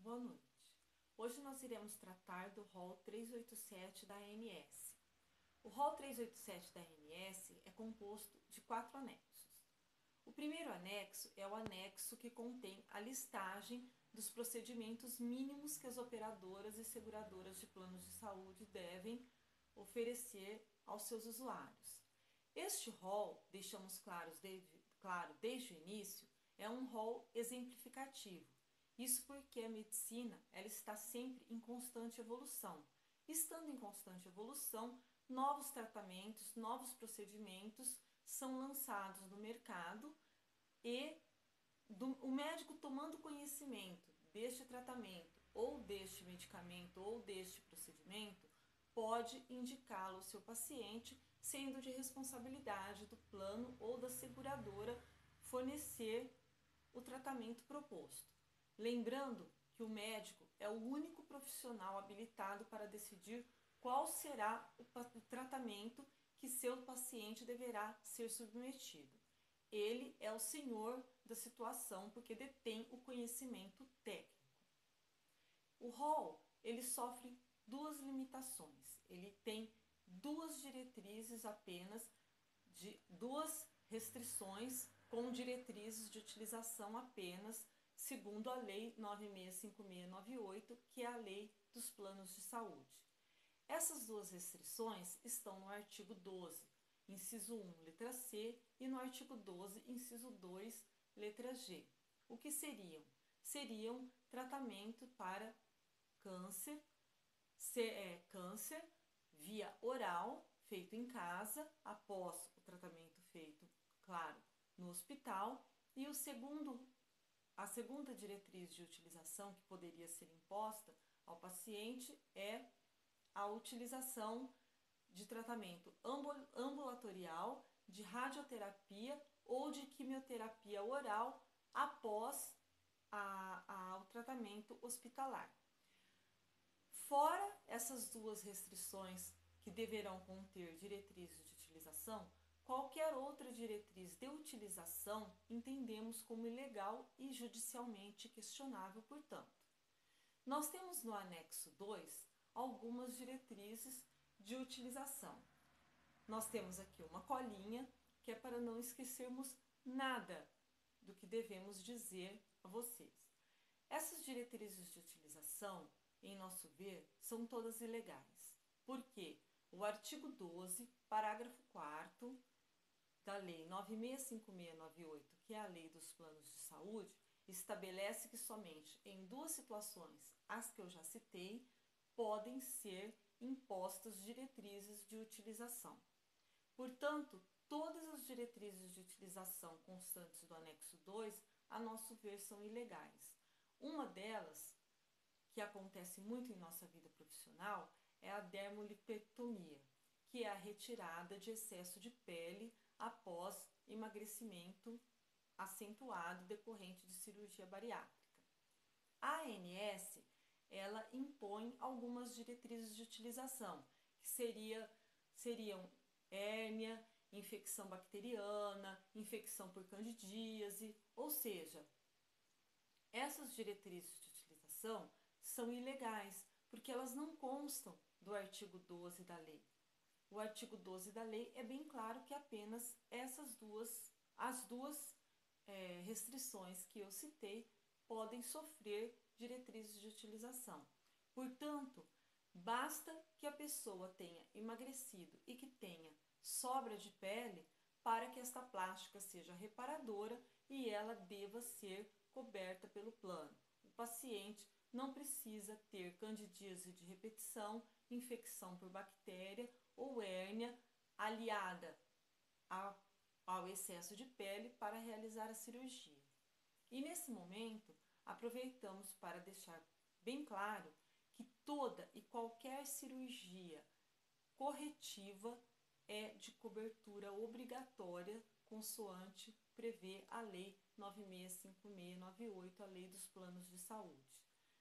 boa noite. Hoje nós iremos tratar do rol 387 da ANS. O rol 387 da ANS é composto de 4 anexos. O primeiro anexo é o anexo que contém a listagem dos procedimentos mínimos que as operadoras e seguradoras de planos de saúde devem oferecer aos seus usuários. Este rol, deixamos claro desde o início, é um rol exemplificativo. Isso porque a medicina ela está sempre em constante evolução. Estando em constante evolução, novos tratamentos, novos procedimentos são lançados no mercado e o médico tomando conhecimento deste tratamento ou deste medicamento ou deste procedimento pode indicá-lo ao seu paciente, sendo de responsabilidade do plano ou da seguradora fornecer o tratamento proposto. Lembrando que o médico é o único profissional habilitado para decidir qual será o tratamento que seu paciente deverá ser submetido. Ele é o senhor da situação porque detém o conhecimento técnico. O rol, ele sofre duas limitações. Ele tem duas diretrizes apenas, duas restrições com diretrizes de utilização apenas, segundo a Lei 965698, que é a Lei dos Planos de Saúde. Essas duas restrições estão no artigo 12, inciso 1, letra C, e no artigo 12, inciso 2, letra G. O que seriam? Seriam tratamento para câncer via oral, feito em casa, após o tratamento feito, claro, no hospital, e a segunda diretriz de utilização que poderia ser imposta ao paciente é a utilização de tratamento ambulatorial, de radioterapia ou de quimioterapia oral após o tratamento hospitalar. Fora essas duas restrições que deverão conter diretrizes de utilização, qualquer outra diretriz de utilização entendemos como ilegal e judicialmente questionável, portanto. Nós temos no anexo 2 algumas diretrizes de utilização. Nós temos aqui uma colinha que é para não esquecermos nada do que devemos dizer a vocês. Essas diretrizes de utilização, em nosso ver, são todas ilegais. Por quê? O artigo 12, parágrafo 4º da Lei 965698, que é a Lei dos Planos de Saúde, estabelece que somente em duas situações, as que eu já citei, podem ser impostas diretrizes de utilização. Portanto, todas as diretrizes de utilização constantes do anexo 2, a nosso ver, são ilegais. Uma delas, que acontece muito em nossa vida profissional, é a dermolipectomia, que é a retirada de excesso de pele após emagrecimento acentuado decorrente de cirurgia bariátrica. A ANS, ela impõe algumas diretrizes de utilização, que seriam hérnia, infecção bacteriana, infecção por candidíase, ou seja, essas diretrizes de utilização são ilegais, porque elas não constam do artigo 12 da lei. O artigo 12 da lei é bem claro que apenas as duas restrições que eu citei podem sofrer diretrizes de utilização. Portanto, basta que a pessoa tenha emagrecido e que tenha sobra de pele para que esta plástica seja reparadora e ela deva ser coberta pelo plano. O paciente não precisa ter candidíase de repetição, infecção por bactéria ou hérnia aliada ao excesso de pele para realizar a cirurgia. E nesse momento, aproveitamos para deixar bem claro que toda e qualquer cirurgia corretiva é de cobertura obrigatória, consoante prevê a Lei 965698, a Lei dos Planos de Saúde.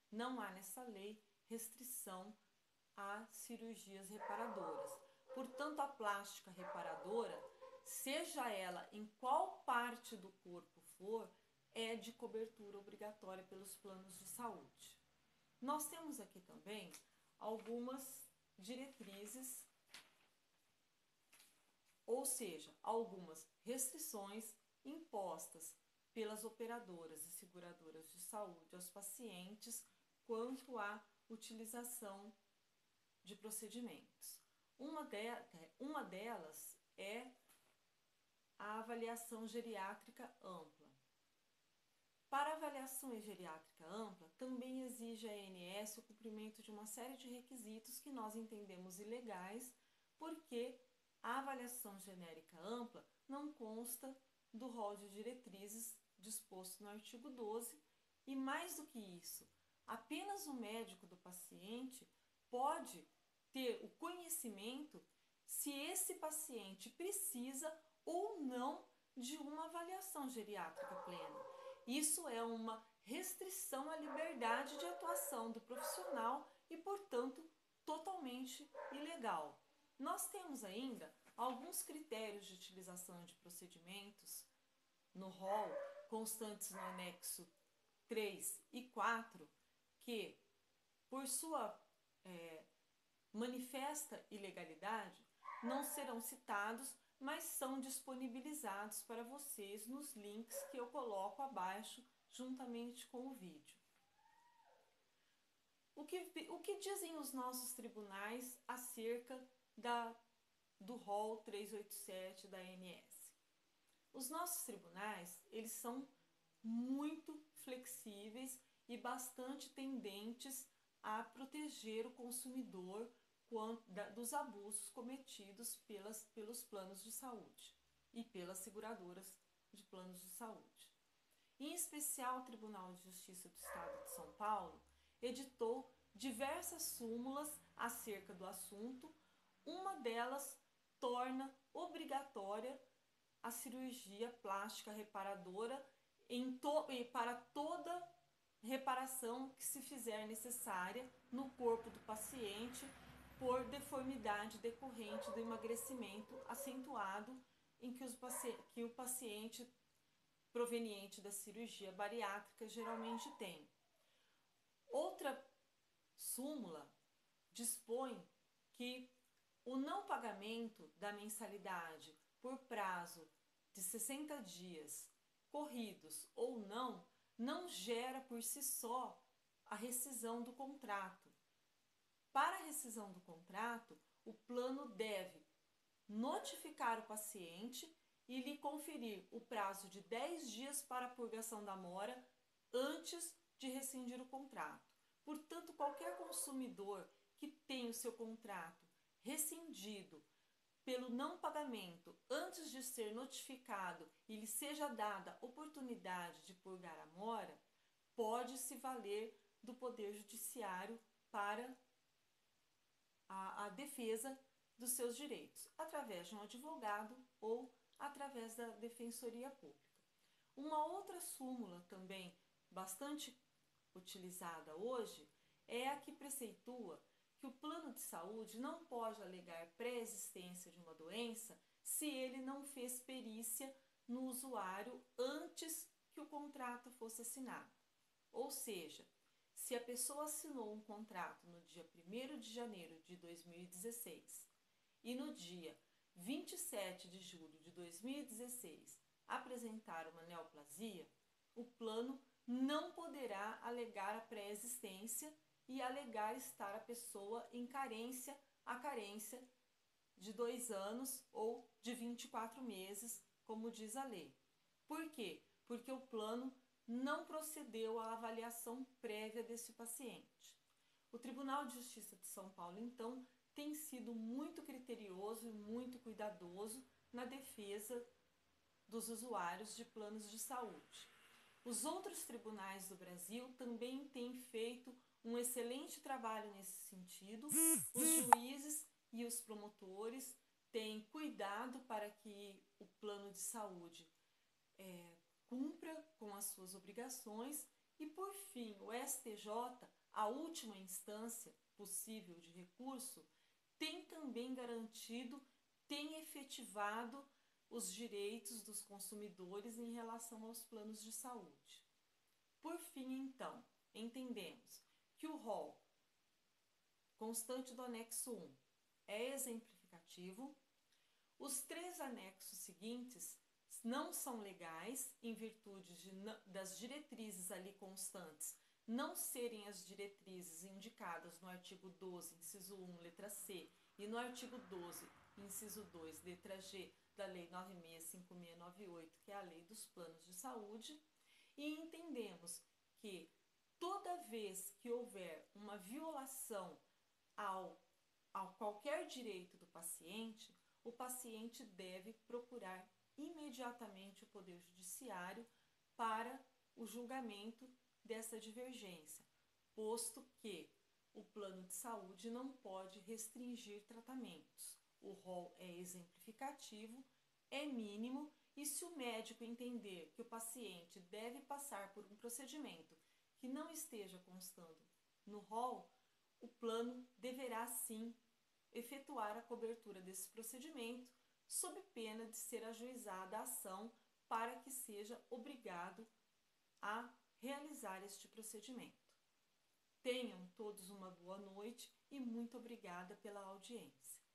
Não há nessa lei restrição a cirurgias reparadoras. Portanto, a plástica reparadora, seja ela em qual parte do corpo for, é de cobertura obrigatória pelos planos de saúde. Nós temos aqui também algumas diretrizes, ou seja, algumas restrições impostas pelas operadoras e seguradoras de saúde aos pacientes quanto à utilização de procedimentos. Uma delas é a avaliação geriátrica ampla. Para a avaliação geriátrica ampla, também exige a ANS o cumprimento de uma série de requisitos que nós entendemos ilegais, porque a avaliação genérica ampla não consta do rol de diretrizes disposto no artigo 12 e, mais do que isso, apenas o médico do paciente pode ter o conhecimento se esse paciente precisa ou não de uma avaliação geriátrica plena. Isso é uma restrição à liberdade de atuação do profissional e, portanto, totalmente ilegal. Nós temos ainda alguns critérios de utilização de procedimentos no rol, constantes no anexo 3 e 4, que, por sua manifesta ilegalidade, não serão citados, mas são disponibilizados para vocês nos links que eu coloco abaixo juntamente com o vídeo. O que dizem os nossos tribunais acerca do rol 387 da ANS? Os nossos tribunais, eles são muito flexíveis e bastante tendentes a proteger o consumidor dos abusos cometidos pelos planos de saúde e pelas seguradoras de planos de saúde. Em especial, o Tribunal de Justiça do Estado de São Paulo editou diversas súmulas acerca do assunto. Uma delas torna obrigatória a cirurgia plástica reparadora para toda reparação que se fizer necessária no corpo do paciente por deformidade decorrente do emagrecimento acentuado em que o paciente proveniente da cirurgia bariátrica geralmente tem. Outra súmula dispõe que o não pagamento da mensalidade por prazo de 60 dias corridos ou não gera por si só a rescisão do contrato. Para a rescisão do contrato, o plano deve notificar o paciente e lhe conferir o prazo de 10 dias para a purgação da mora antes de rescindir o contrato. Portanto, qualquer consumidor que tenha o seu contrato rescindido pelo não pagamento antes de ser notificado e lhe seja dada oportunidade de purgar a mora, pode se valer do Poder Judiciário para a defesa dos seus direitos, através de um advogado ou através da Defensoria Pública. Uma outra súmula também bastante utilizada hoje é a que preceitua que o plano de saúde não pode alegar pré-existência de uma doença se ele não fez perícia no usuário antes que o contrato fosse assinado. Ou seja, se a pessoa assinou um contrato no dia 1º de janeiro de 2016 e no dia 27 de julho de 2016 apresentar uma neoplasia, o plano não poderá alegar a pré-existência e alegar estar a pessoa em carência de 2 anos ou de 24 meses, como diz a lei. Por quê? Porque o plano não procedeu à avaliação prévia desse paciente. O Tribunal de Justiça de São Paulo, então, tem sido muito criterioso e muito cuidadoso na defesa dos usuários de planos de saúde. Os outros tribunais do Brasil também têm feito um excelente trabalho nesse sentido. Os juízes e os promotores têm cuidado para que o plano de saúde cumpra com as suas obrigações e, por fim, o STJ, a última instância possível de recurso, tem também garantido, tem efetivado os direitos dos consumidores em relação aos planos de saúde. Por fim, então, entendemos que o rol constante do anexo 1 é exemplificativo. Os 3 anexos seguintes não são legais em virtude das diretrizes ali constantes não serem as diretrizes indicadas no artigo 12, inciso 1, letra C, e no artigo 12, inciso 2, letra G, da Lei 965698, que é a Lei dos Planos de Saúde, e entendemos que toda vez que houver uma violação ao qualquer direito do paciente, o paciente deve procurar imediatamente o Poder Judiciário para o julgamento dessa divergência, posto que o plano de saúde não pode restringir tratamentos. O rol é exemplificativo, é mínimo, e se o médico entender que o paciente deve passar por um procedimento que não esteja constando no rol, o plano deverá sim efetuar a cobertura desse procedimento, sob pena de ser ajuizada a ação para que seja obrigado a realizar este procedimento. Tenham todos uma boa noite e muito obrigada pela audiência.